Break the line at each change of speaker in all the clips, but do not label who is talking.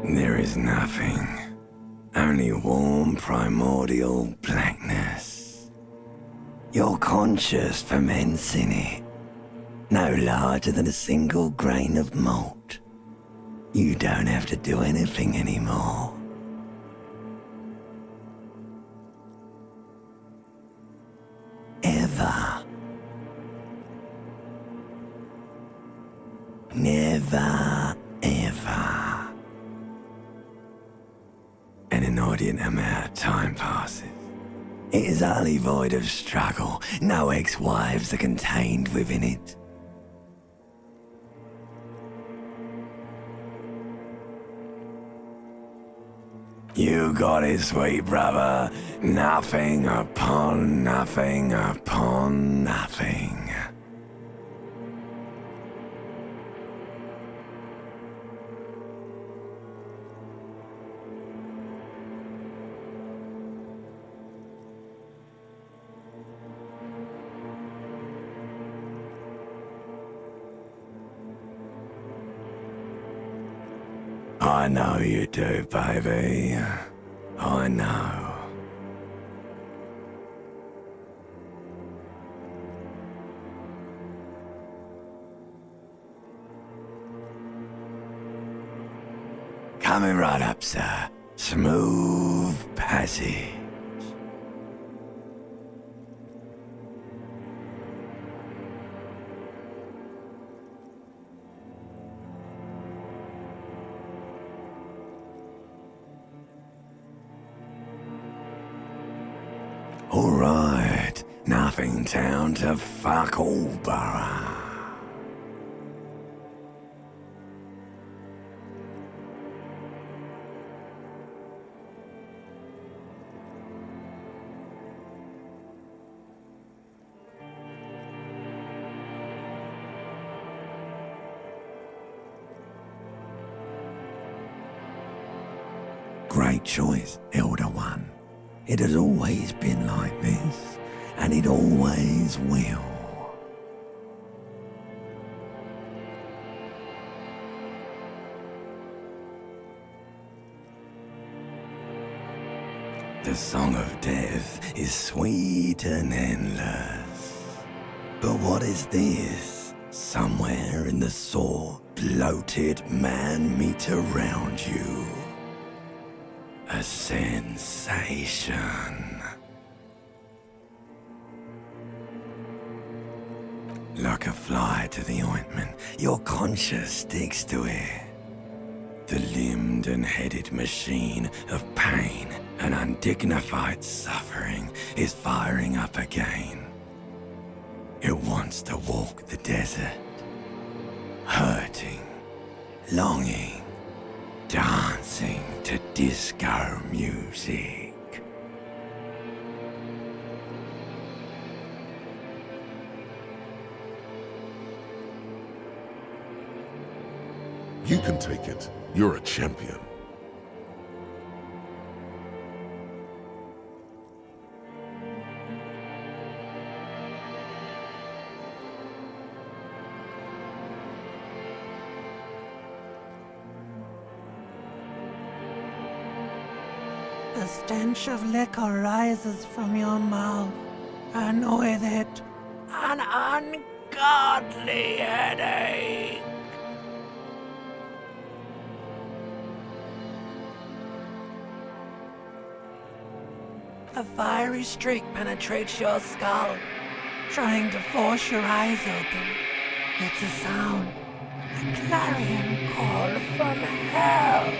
There is nothing. Only warm primordial blackness. Your conscious ferments in it. No larger than a single grain of malt. You don't have to do anything anymore. Ever. Never, ever. An inordinate amount of time passes. It is utterly void of struggle. No ex-wives are contained within it. You got it, sweet brother. Nothing upon nothing upon nothing. I know you do, baby. I know. Coming right up, sir. Smooth passage. Alright, nothing town to fuck all borough. Great choice, Elder One. It has always been like this, and it always will. The song of death is sweet and endless. But what is this? Somewhere in the sore, bloated man-meat around you. A sensation. Like a fly to the ointment, your conscience sticks to it. The limbed and headed machine of pain and undignified suffering is firing up again. It wants to walk the desert, hurting, longing, dancing to disco music.
You can take it. You're a champion.
The stench of liquor rises from your mouth, and with it, an ungodly headache. A fiery streak penetrates your skull, trying to force your eyes open. It's a sound, a clarion call from hell.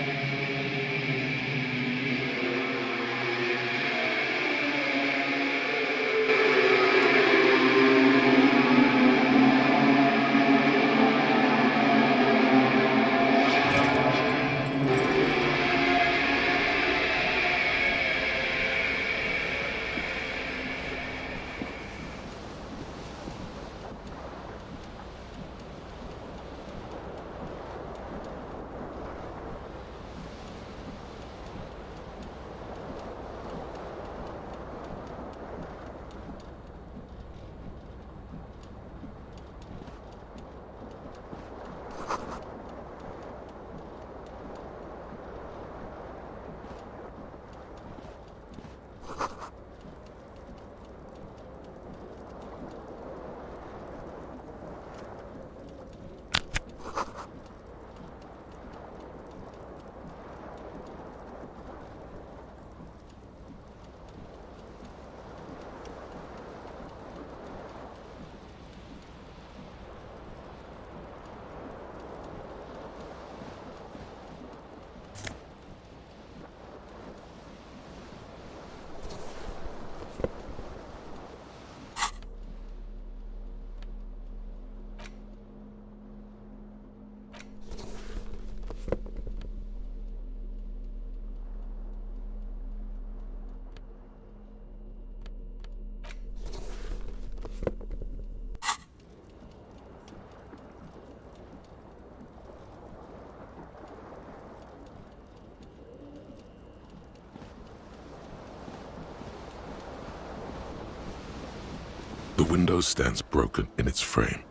The window stands broken in its frame.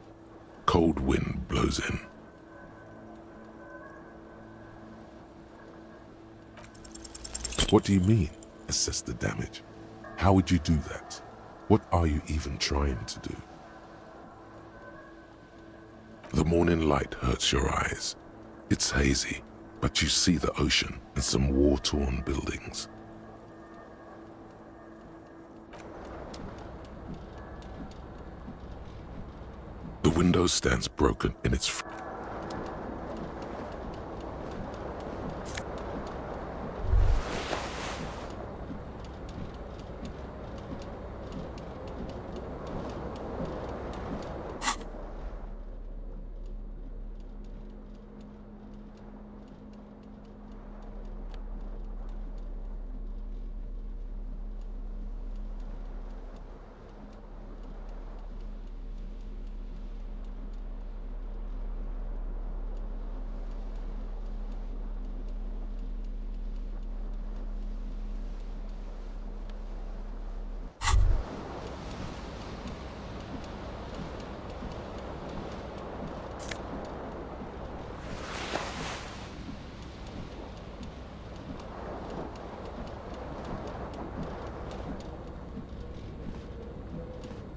Cold wind blows in. What do you mean, assess the damage? How would you do that? What are you even trying to do? The morning light hurts your eyes. It's hazy, but you see the ocean and some war-torn buildings. The window stands broken in its frame.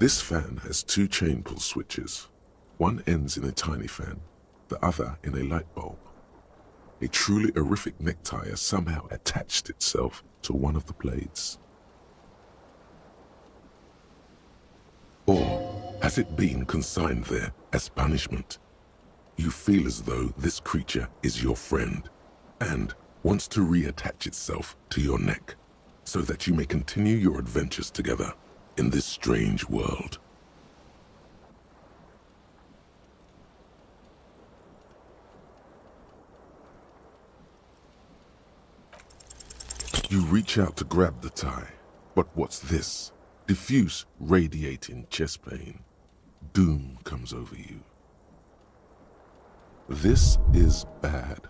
This fan has two chain pull switches. One ends in a tiny fan, the other in a light bulb. A truly horrific necktie has somehow attached itself to one of the blades. Or has it been consigned there as punishment? You feel as though this creature is your friend and wants to reattach itself to your neck so that you may continue your adventures together in this strange world. You reach out to grab the tie, but what's this? Diffuse, radiating chest pain. Doom comes over you. This is bad.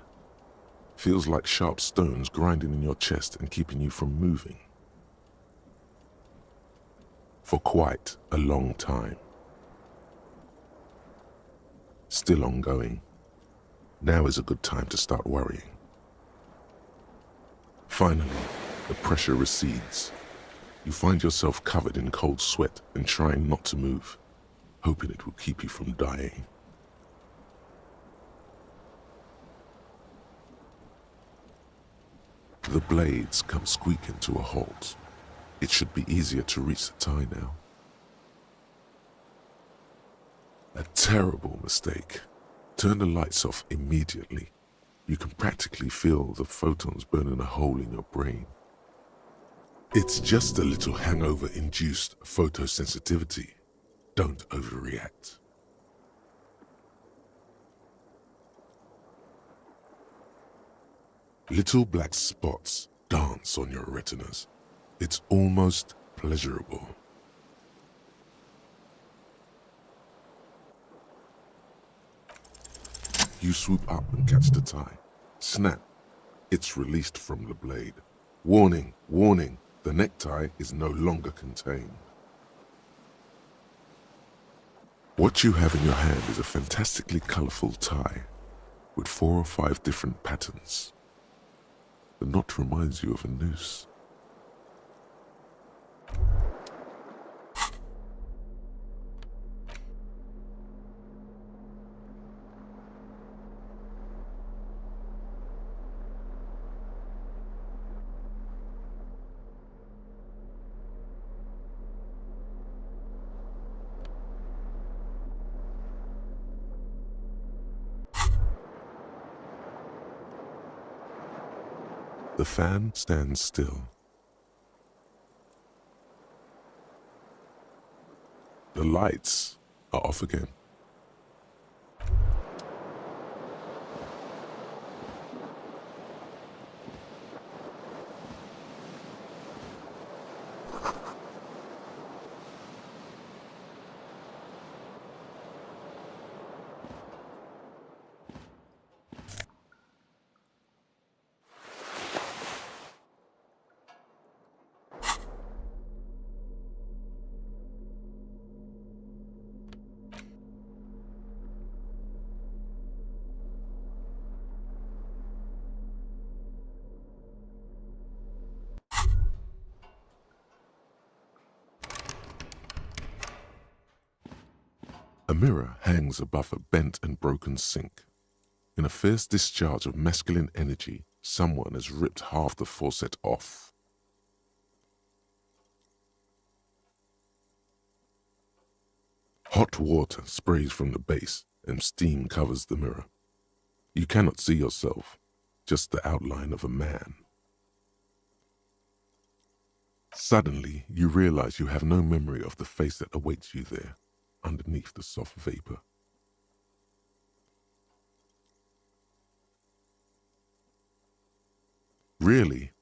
Feels like sharp stones grinding in your chest and keeping you from moving. For quite a long time. Still ongoing. Now is a good time to start worrying. Finally, the pressure recedes. You find yourself covered in cold sweat and trying not to move, hoping it will keep you from dying. The blades come squeaking to a halt. It should be easier to reach the tie now. A terrible mistake. Turn the lights off immediately. You can practically feel the photons burning a hole in your brain. It's just a little hangover-induced photosensitivity. Don't overreact. Little black spots dance on your retinas. It's almost pleasurable. You swoop up and catch the tie. Snap. It's released from the blade. Warning, warning, the necktie is no longer contained. What you have in your hand is a fantastically colorful tie with 4 or 5 different patterns. The knot reminds you of a noose. The fan stands still. The lights are off again. A mirror hangs above a bent and broken sink. In a fierce discharge of masculine energy, someone has ripped half the faucet off. Hot water sprays from the base and steam covers the mirror. You cannot see yourself, just the outline of a man. Suddenly, you realize you have no memory of the face that awaits you there, underneath the soft vapor. Really,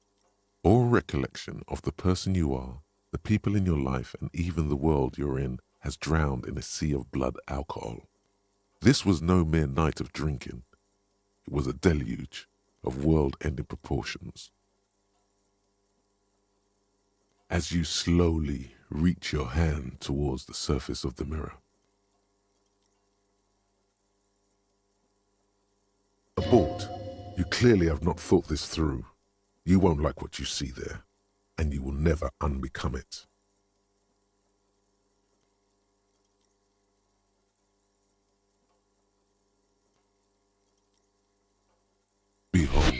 all recollection of the person you are, the people in your life, and even the world you're in has drowned in a sea of blood alcohol. This was no mere night of drinking. It was a deluge of world-ending proportions. As you slowly reach your hand towards the surface of the mirror, abort. You clearly have not thought this through. You won't like what you see there, and you will never unbecome it. Behold.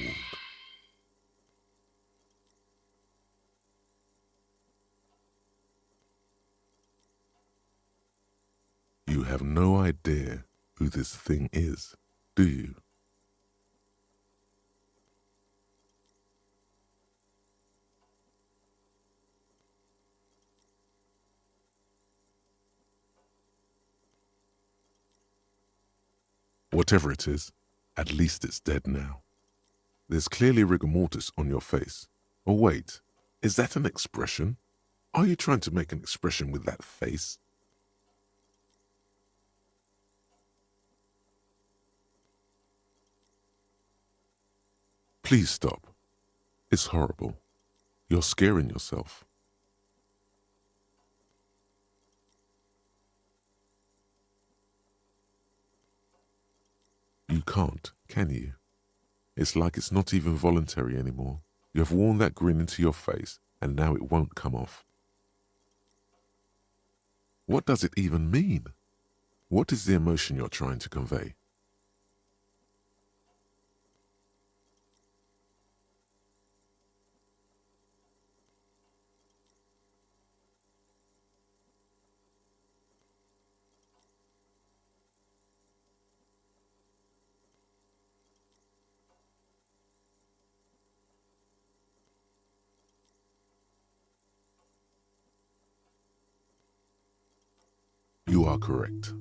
You have no idea who this thing is, do you? Whatever it is, at least it's dead now. There's clearly rigor mortis on your face. Oh wait, is that an expression? Are you trying to make an expression with that face? Please stop. It's horrible. You're scaring yourself. You can't, can you? It's like it's not even voluntary anymore. You have worn that grin into your face, and now it won't come off. What does it even mean? What is the emotion you're trying to convey? You are correct.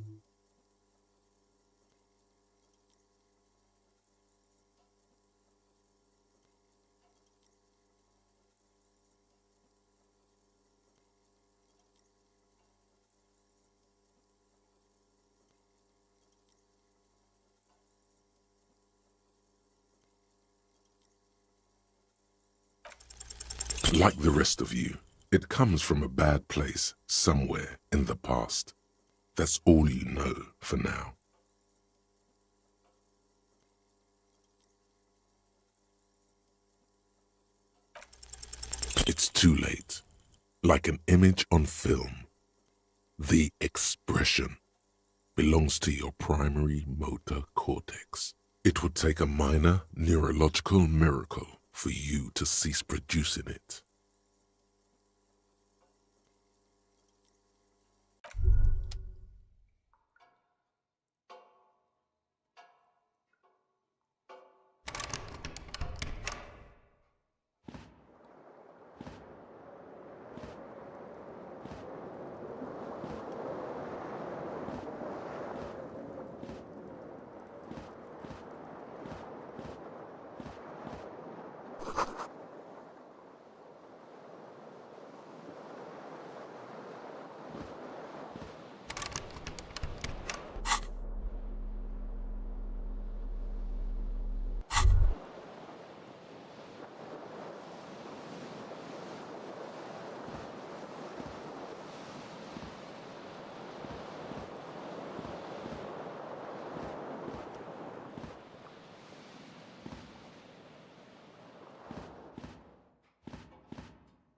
Like the rest of you, it comes from a bad place somewhere in the past. That's all you know for now. It's too late. Like an image on film, the expression belongs to your primary motor cortex. It would take a minor neurological miracle for you to cease producing it.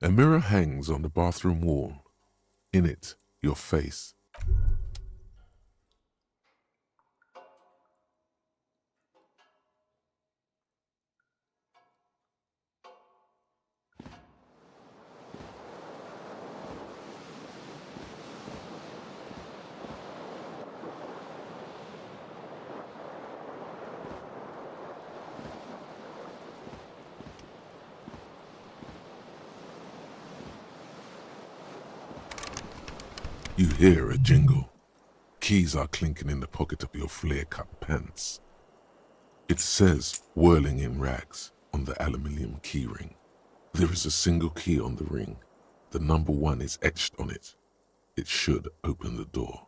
A mirror hangs on the bathroom wall. In it, your face. You hear a jingle. Keys are clinking in the pocket of your flare-cut pants. It says, whirling in rags, on the aluminium keyring. There is a single key on the ring. The number 1 is etched on it. It should open the door.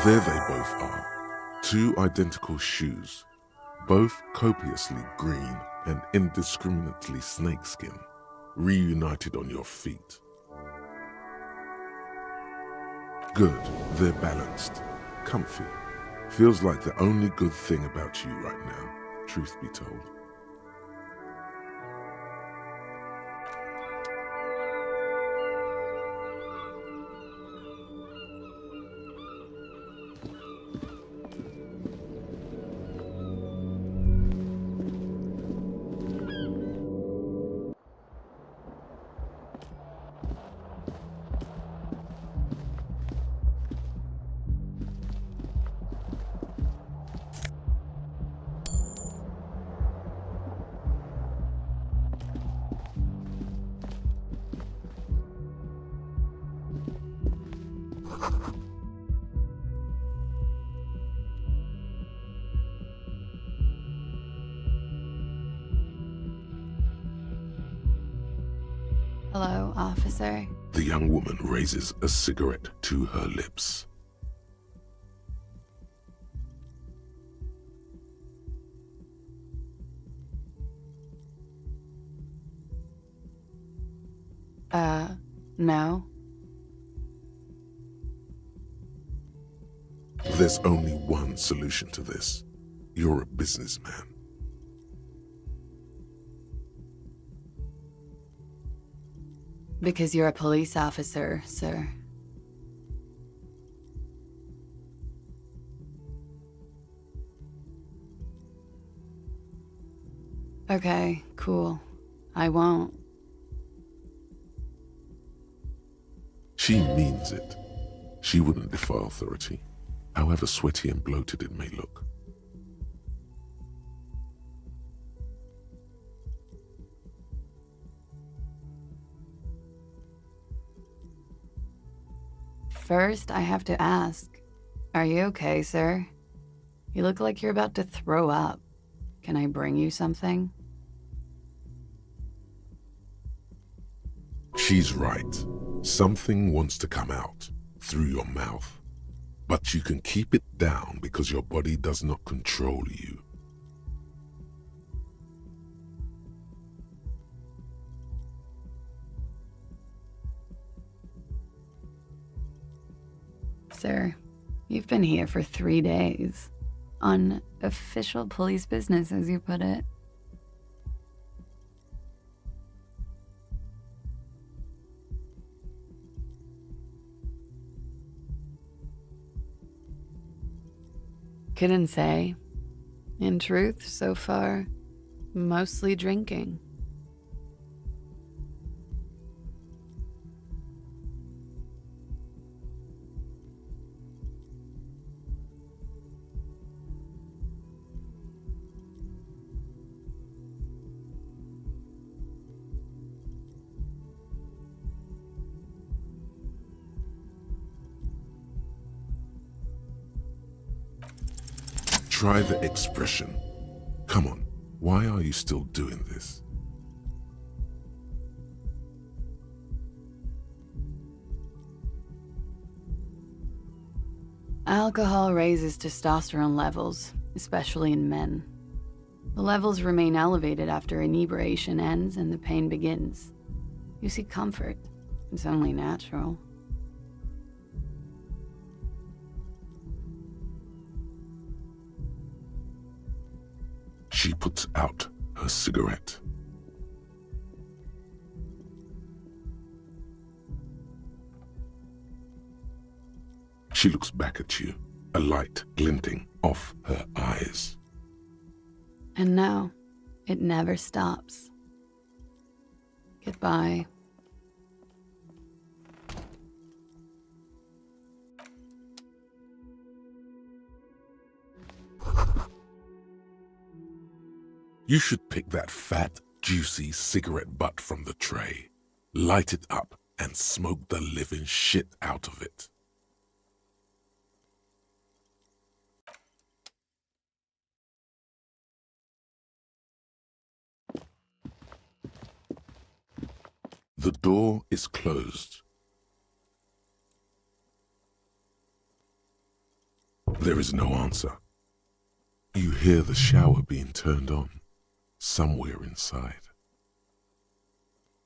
There they both are, 2 identical shoes, both copiously green and indiscriminately snakeskin, reunited on your feet. Good, they're balanced, comfy. Feels like the only good thing about you right now, truth be told.
Hello, officer.
The young woman raises a cigarette to her lips.
No.
There's only one solution to this. You're a businessman.
Because you're a police officer, sir. Okay, cool. I won't.
She means it. She wouldn't defy authority, however sweaty and bloated it may look.
First, I have to ask, are you okay, sir? You look like you're about to throw up. Can I bring you something?
She's right. Something wants to come out through your mouth, but you can keep it down because your body does not control you.
Sir, you've been here for 3 days. On official police business, as you put it. Couldn't say. In truth, so far, mostly drinking.
Try the expression. Come on, why are you still doing this?
Alcohol raises testosterone levels, especially in men. The levels remain elevated after inebriation ends and the pain begins. You seek comfort. It's only natural.
She puts out her cigarette. She looks back at you, a light glinting off her eyes.
And now, it never stops. Goodbye.
You should pick that fat, juicy cigarette butt from the tray, light it up, and smoke the living shit out of it. The door is closed. There is no answer. You hear the shower being turned on, somewhere inside.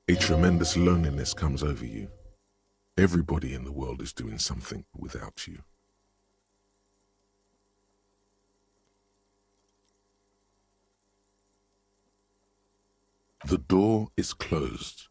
A tremendous loneliness comes over you. Everybody in the world is doing something without you. The door is closed.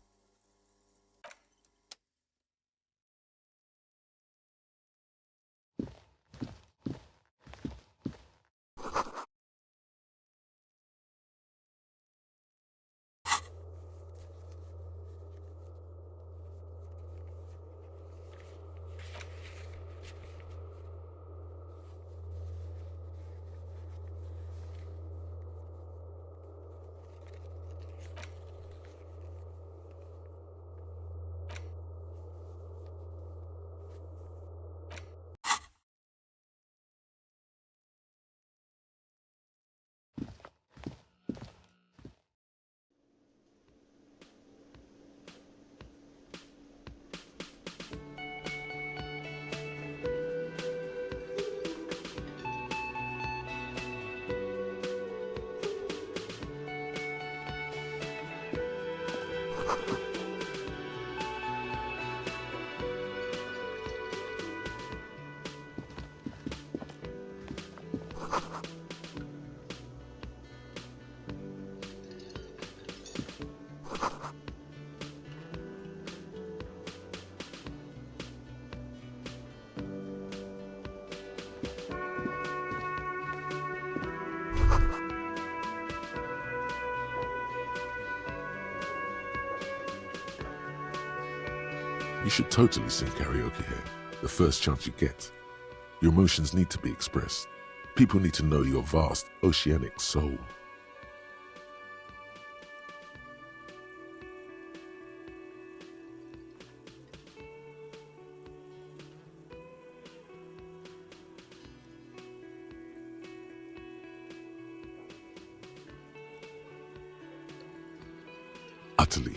You should totally sing karaoke here, the first chance you get. Your emotions need to be expressed. People need to know your vast, oceanic soul. Utterly,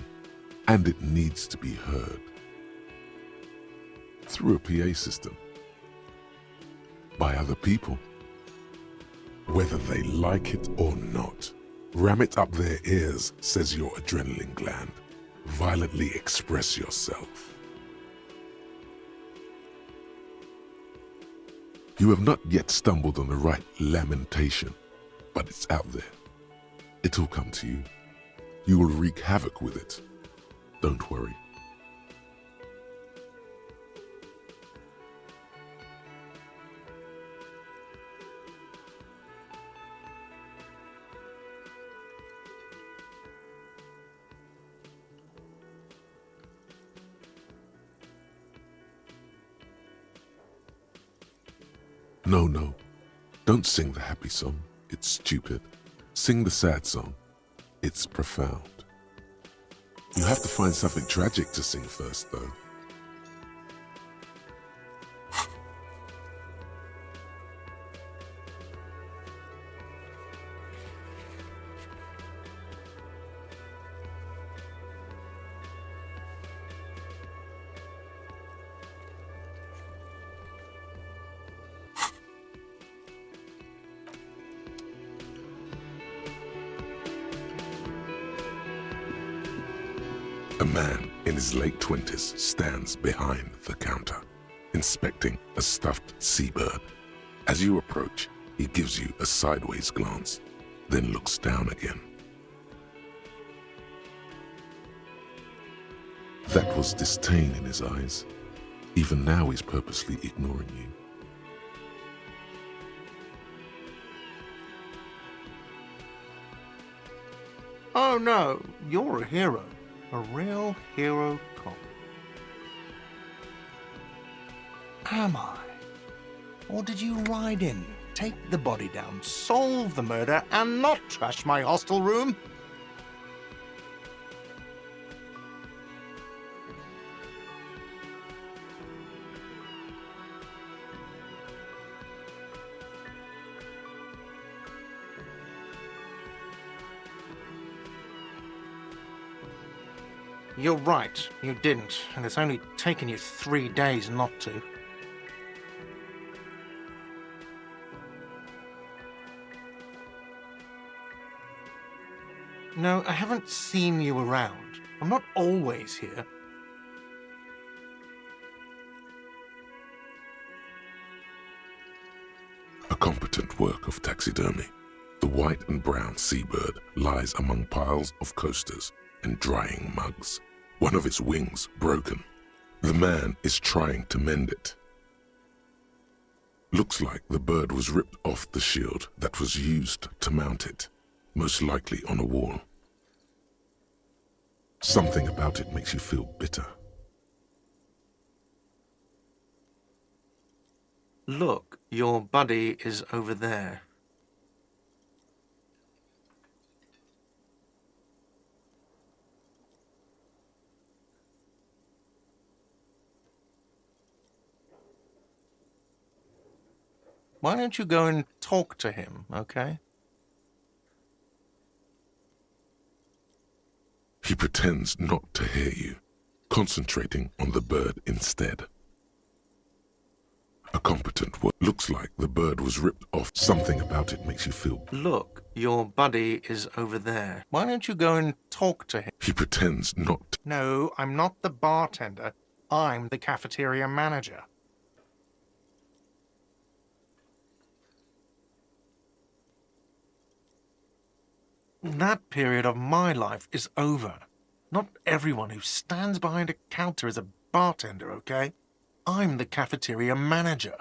and it needs to be heard. Through a PA system. By other people. Whether they like it or not. Ram it up their ears, says your adrenaline gland. Violently express yourself. You have not yet stumbled on the right lamentation, but it's out there. It'll come to you. You will wreak havoc with it. Don't worry. No. Don't sing the happy song. It's stupid. Sing the sad song. It's profound. You have to find something tragic to sing first, though. A man in his late 20s stands behind the counter, inspecting a stuffed seabird. As you approach, he gives you a sideways glance, then looks down again. That was disdain in his eyes. Even now he's purposely ignoring you.
Oh no, you're a hero. A real hero cop. Am I? Or did you ride in, take the body down, solve the murder, and not trash my hostel room? You're right, you didn't, and it's only taken you 3 days not to. No, I haven't seen you around. I'm not always here.
A competent work of taxidermy. The white and brown seabird lies among piles of coasters and drying mugs. One of its wings broken. The man is trying to mend it. Looks like the bird was ripped off the shield that was used to mount it, most likely on a wall. Something about it makes you feel bitter.
Look, your buddy is over there. Why don't you go and talk to him, okay?
He pretends not to hear you, concentrating on the bird instead. A competent work. Looks like the bird was ripped off. Something about it makes you feel.
Look, your buddy is over there. Why don't you go and talk to him?
He pretends not to.
No, I'm not the bartender. I'm the cafeteria manager. That period of my life is over. Not everyone who stands behind a counter is a bartender, okay? I'm the cafeteria manager.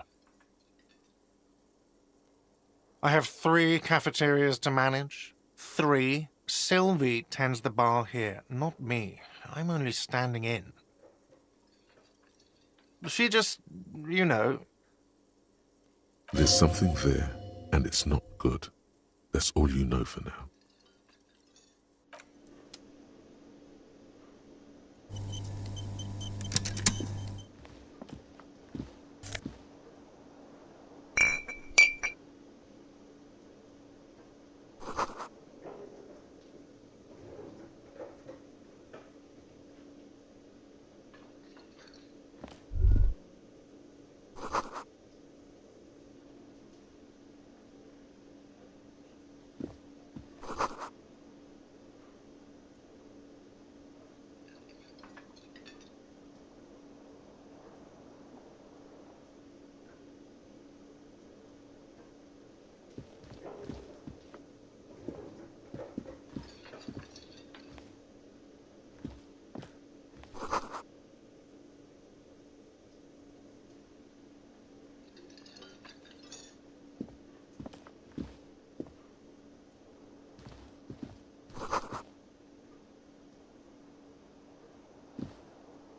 I have 3 cafeterias to manage. 3. Sylvie tends the bar here, not me. I'm only standing in. She just, you know...
There's something there, and it's not good. That's all you know for now.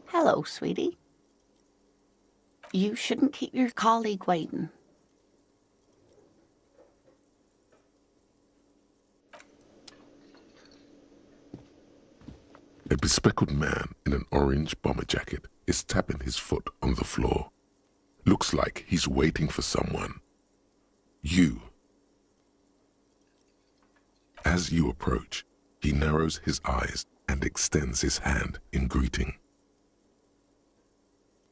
Hello, sweetie. You shouldn't keep your colleague waiting.
A bespectacled man in an orange bomber jacket is tapping his foot on the floor. Looks like he's waiting for someone. You. As you approach, he narrows his eyes and extends his hand in greeting.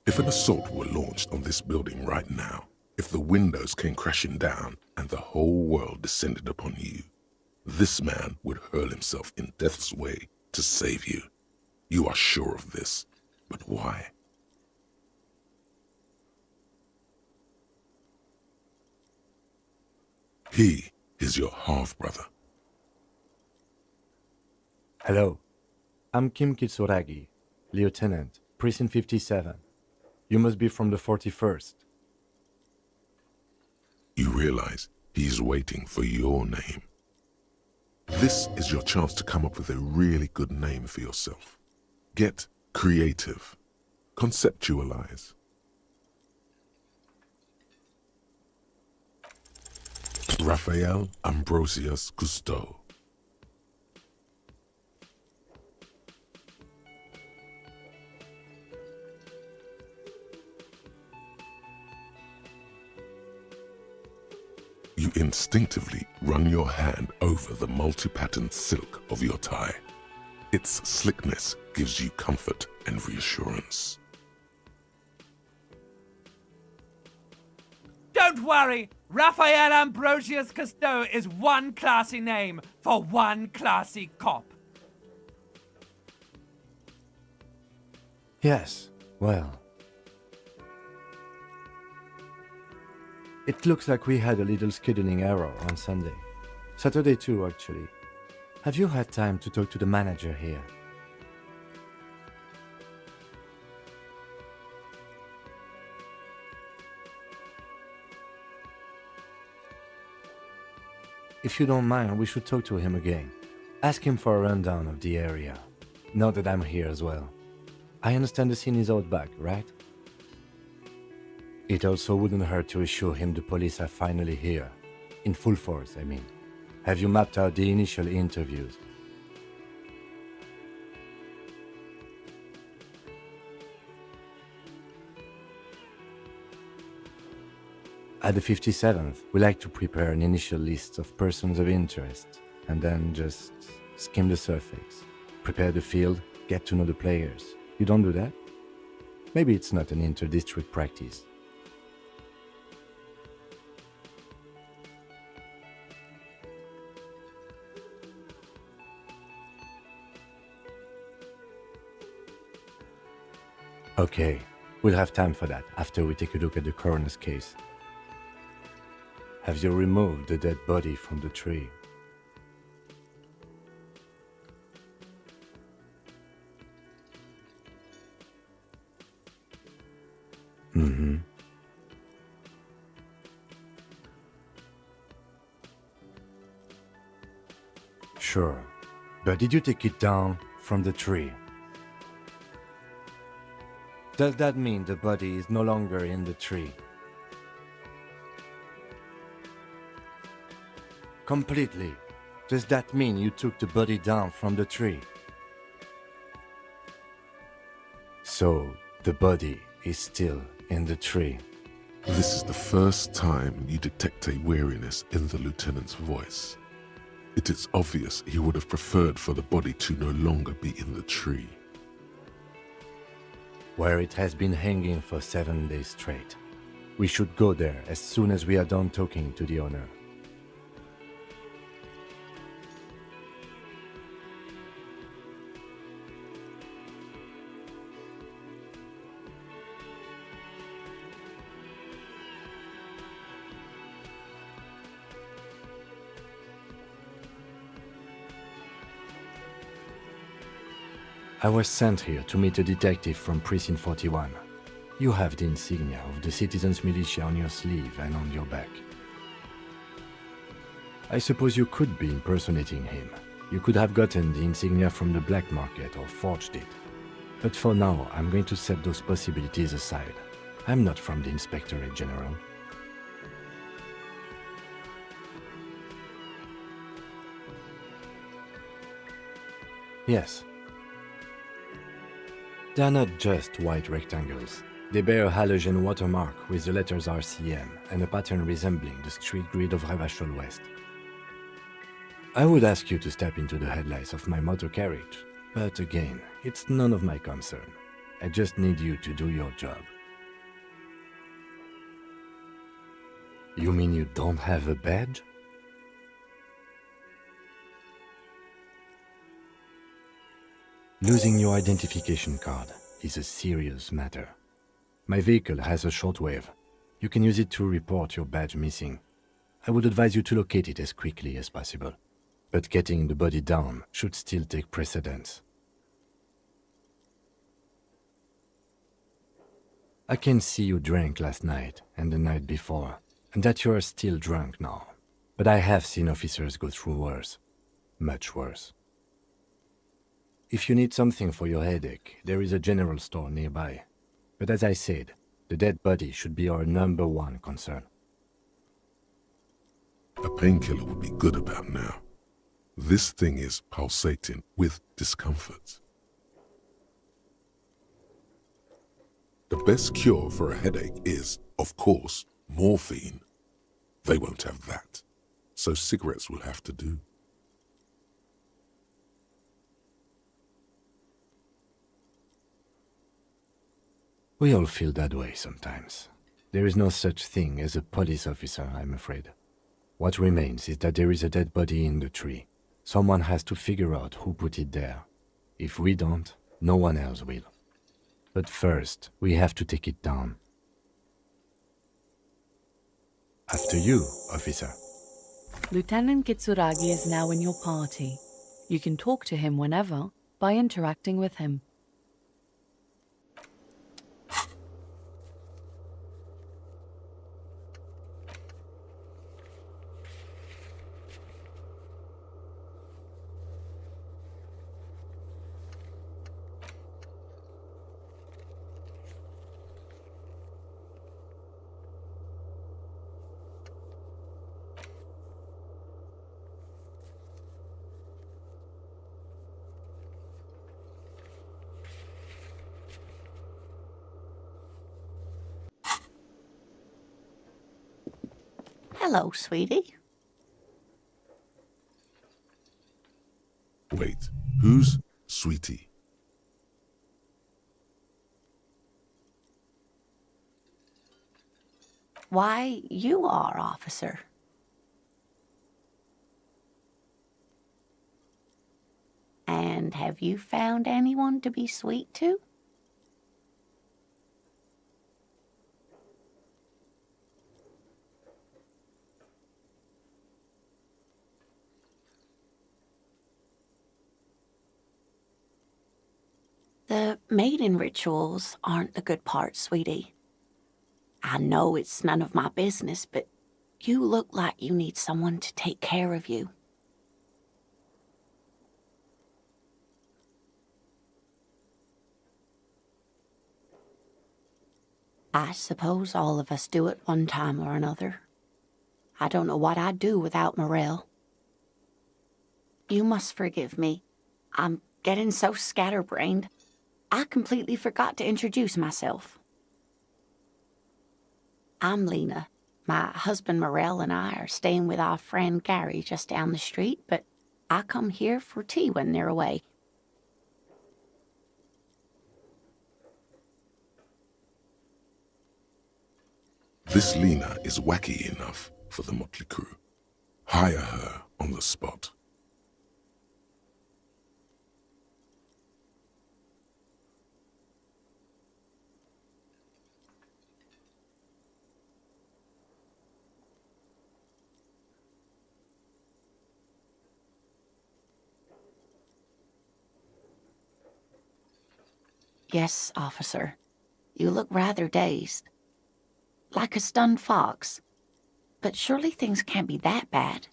If an assault were launched on this building right now, if the windows came crashing down and the whole world descended upon you, this man would hurl himself in death's way to save you. You are sure of this, but why? He is your half-brother.
Hello, I'm Kim Kitsuragi, Lieutenant, Precinct 57. You must be from the 41st.
You realize he is waiting for your name. This is your chance to come up with a really good name for yourself. Get creative. Conceptualize. Raphael Ambrosius Cousteau. You instinctively run your hand over the multi-patterned silk of your tie. Its slickness gives you comfort and reassurance.
Don't worry! Raphael Ambrosius Cousteau is one classy name for one classy cop.
Yes, well. It looks like we had a little scheduling error on Sunday. Saturday too, actually. Have you had time to talk to the manager here? If you don't mind, we should talk to him again. Ask him for a rundown of the area. Now that I'm here as well. I understand the scene is out back, right? It also wouldn't hurt to assure him the police are finally here. In full force, I mean. Have you mapped out the initial interviews? At the 57th, we like to prepare an initial list of persons of interest, and then just skim the surface. Prepare the field, get to know the players. You don't do that? Maybe it's not an inter-district practice. Okay, we'll have time for that after we take a look at the coroner's case. Have you removed the dead body from the tree? Mm-hmm. Sure, but did you take it down from the tree? Does that mean the body is no longer in the tree? Completely. Does that mean you took the body down from the tree? So, the body is still in the tree.
This is the first time you detect a weariness in the lieutenant's voice. It is obvious he would have preferred for the body to no longer be in the tree.
Where it has been hanging for 7 days straight. We should go there as soon as we are done talking to the owner. I was sent here to meet a detective from Precinct 41. You have the insignia of the Citizens Militia on your sleeve and on your back. I suppose you could be impersonating him. You could have gotten the insignia from the black market or forged it. But for now, I'm going to set those possibilities aside. I'm not from the Inspectorate General. Yes. They are not just white rectangles. They bear a halogen watermark with the letters RCM and a pattern resembling the street grid of Revachol West. I would ask you to step into the headlights of my motor carriage, but again, it's none of my concern. I just need you to do your job. You mean you don't have a badge? Losing your identification card is a serious matter. My vehicle has a shortwave. You can use it to report your badge missing. I would advise you to locate it as quickly as possible. But getting the body down should still take precedence. I can see you drank last night and the night before, and that you are still drunk now. But I have seen officers go through worse. Much worse. If you need something for your headache, there is a general store nearby. But as I said, the dead body should be our #1 concern.
A painkiller would be good about now. This thing is pulsating with discomfort. The best cure for a headache is, of course, morphine. They won't have that, so cigarettes will have to do.
We all feel that way sometimes. There is no such thing as a police officer, I'm afraid. What remains is that there is a dead body in the tree. Someone has to figure out who put it there. If we don't, no one else will. But first, we have to take it down. After you, officer.
Lieutenant Kitsuragi is now in your party. You can talk to him whenever by interacting with him.
Hello, sweetie.
Wait, who's Sweetie?
Why, you are, officer. And have you found anyone to be sweet to? The mating rituals aren't the good part, sweetie. I know it's none of my business, but you look like you need someone to take care of you. I suppose all of us do it one time or another. I don't know what I'd do without Morel. You must forgive me. I'm getting so scatterbrained. I completely forgot to introduce myself. I'm Lena. My husband Morel and I are staying with our friend Gary just down the street, but I come here for tea when they're away.
This Lena is wacky enough for the motley crew. Hire her on the spot.
Yes, officer. You look rather dazed. Like a stunned fox. But surely things can't be that bad.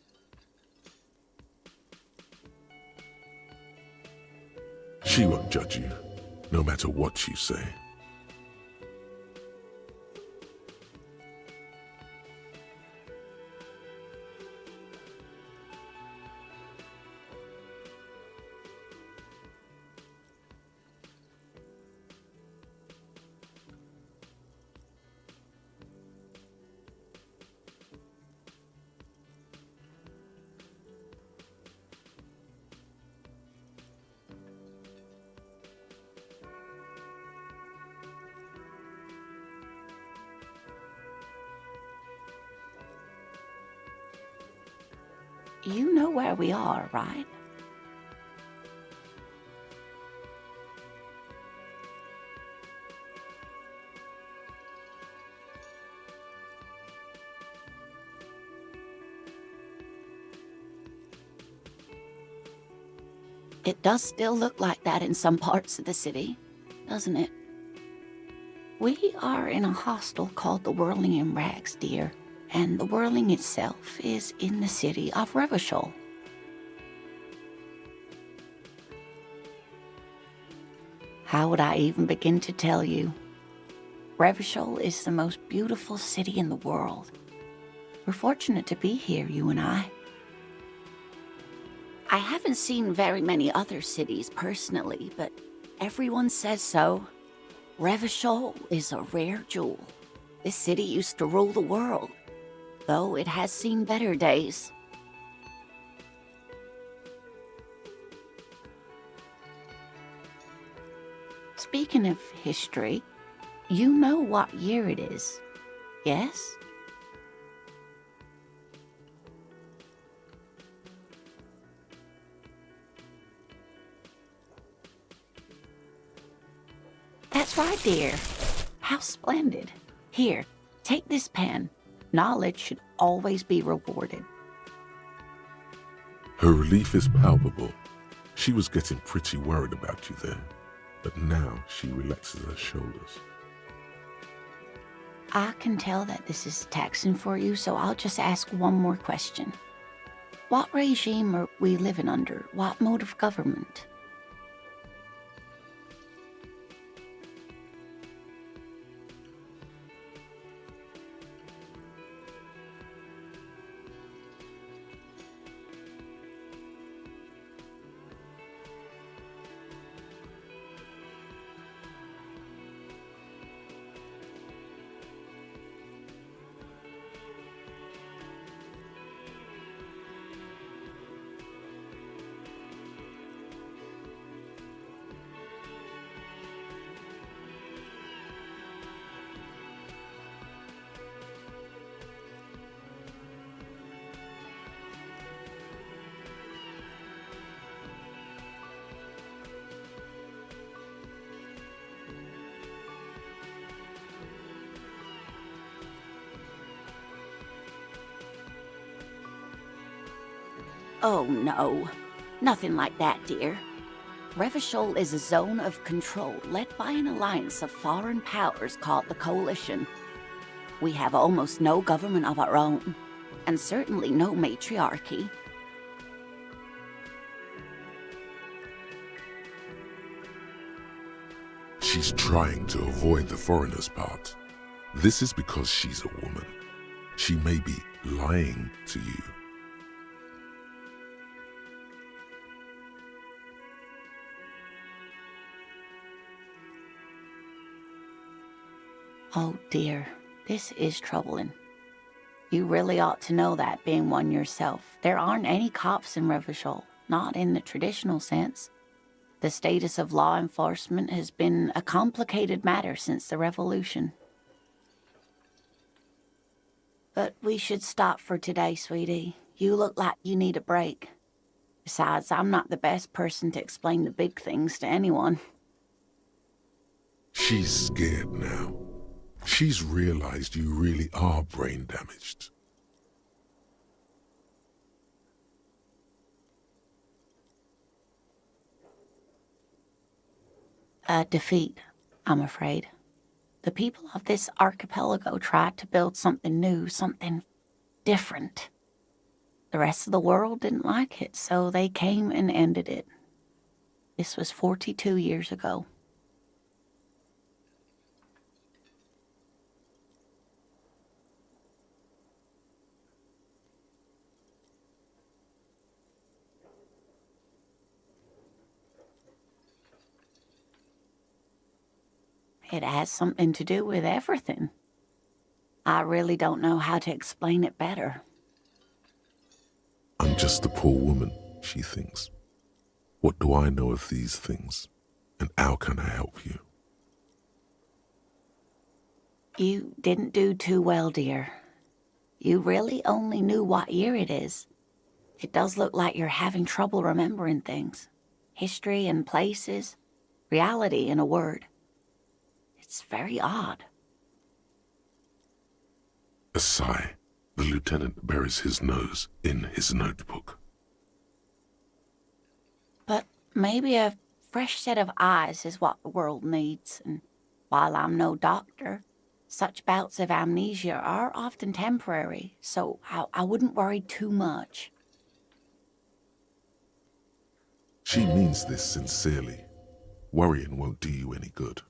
She won't judge you, no matter what you say.
You know where we are, right? It does still look like that in some parts of the city, doesn't it? We are in a hostel called the Whirling in Rags, dear, and the Whirling itself is in the city of Revachol. How would I even begin to tell you? Revachol is the most beautiful city in the world. We're fortunate to be here, you and I. I haven't seen very many other cities personally, but everyone says so. Revachol is a rare jewel. This city used to rule the world, though it has seen better days. Speaking of history, you know what year it is, yes? That's right, dear. How splendid. Here, take this pen. Knowledge should always be rewarded.
Her relief is palpable. She was getting pretty worried about you there, but now she relaxes her shoulders.
I can tell that this is taxing for you, so I'll just ask one more question. What regime are we living under? What mode of government? Oh, no. Nothing like that, dear. Revachol is a zone of control led by an alliance of foreign powers called the Coalition. We have almost no government of our own, and certainly no matriarchy.
She's trying to avoid the foreigner's part. This is because she's a woman. She may be lying to you.
Oh dear, this is troubling. You really ought to know that, being one yourself. There aren't any cops in Revachol, not in the traditional sense. The status of law enforcement has been a complicated matter since the revolution. But we should stop for today, sweetie. You look like you need a break. Besides, I'm not the best person to explain the big things to anyone.
She's scared now. She's realized you really are brain damaged.
A defeat, I'm afraid. The people of this archipelago tried to build something new, something different. The rest of the world didn't like it, so they came and ended it. This was 42 years ago. It has something to do with everything. I really don't know how to explain it better.
I'm just a poor woman, she thinks. What do I know of these things? And how can I help you?
You didn't do too well, dear. You really only knew what year it is. It does look like you're having trouble remembering things. History and places. Reality, in a word. It's very odd.
A sigh. The lieutenant buries his nose in his notebook.
But Maybe a fresh set of eyes is what the world needs, and while I'm no doctor, such bouts of amnesia are often temporary, so I wouldn't worry too much.
She means this sincerely. Worrying won't do you any good.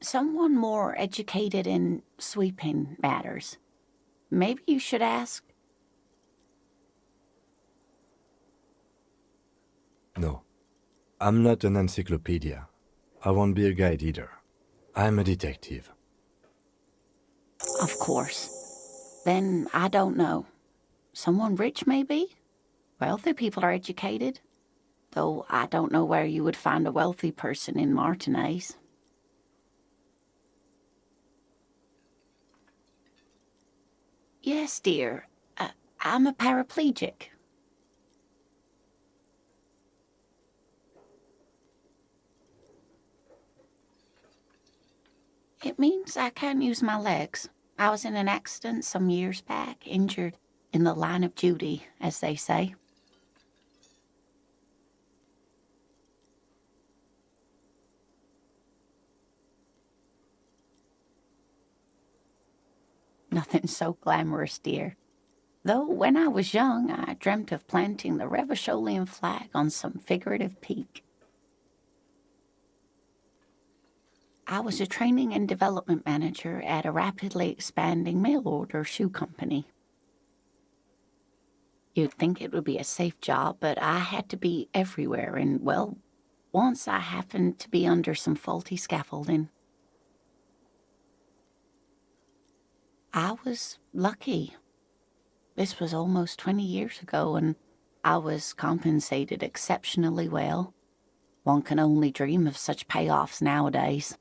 Someone more educated in sweeping matters. Maybe you should ask.
No, I'm not an encyclopedia. I won't be a guide either. I'm a detective.
Of course. Then I don't know. Someone rich, maybe? Wealthy people are educated. Though I don't know where you would find a wealthy person in Martinez. Yes, dear. I'm a paraplegic. It means I can't use my legs. I was in an accident some years back, injured in the line of duty, as they say. Nothing so glamorous, dear. Though when I was young, I dreamt of planting the Revacholian flag on some figurative peak. I was a training and development manager at a rapidly expanding mail-order shoe company. You'd think it would be a safe job, but I had to be everywhere, and, well, once I happened to be under some faulty scaffolding. I was lucky. This was almost 20 years ago, and I was compensated exceptionally well. One can only dream of such payoffs nowadays.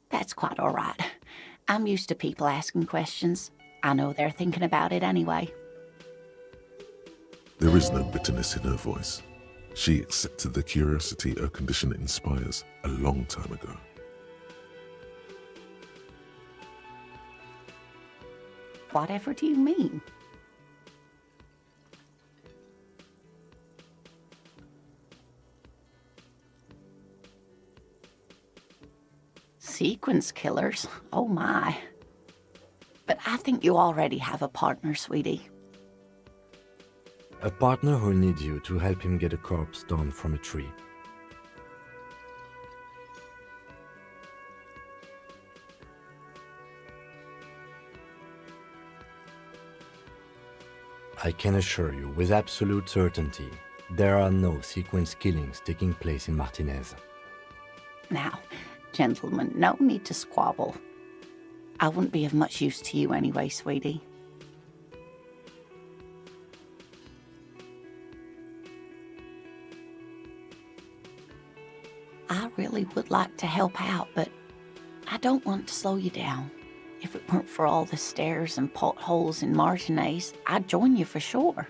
That's quite all right. I'm used to people asking questions. I know they're thinking about it anyway.
There is no bitterness in her voice. She accepted the curiosity her condition inspires a long time ago.
Whatever do you mean? Sequence killers? Oh my. But I think you already have a partner, sweetie.
A partner who'll need you to help him get a corpse down from a tree. I can assure you with absolute certainty, there are no sequence killings taking place in Martinez.
Now, gentlemen, no need to squabble. I wouldn't be of much use to you anyway, sweetie. I really would like to help out, but I don't want to slow you down. If it weren't for all the stairs and potholes in Martinez, I'd join you for sure.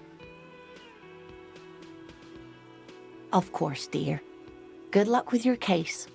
Of course, dear. Good luck with your case.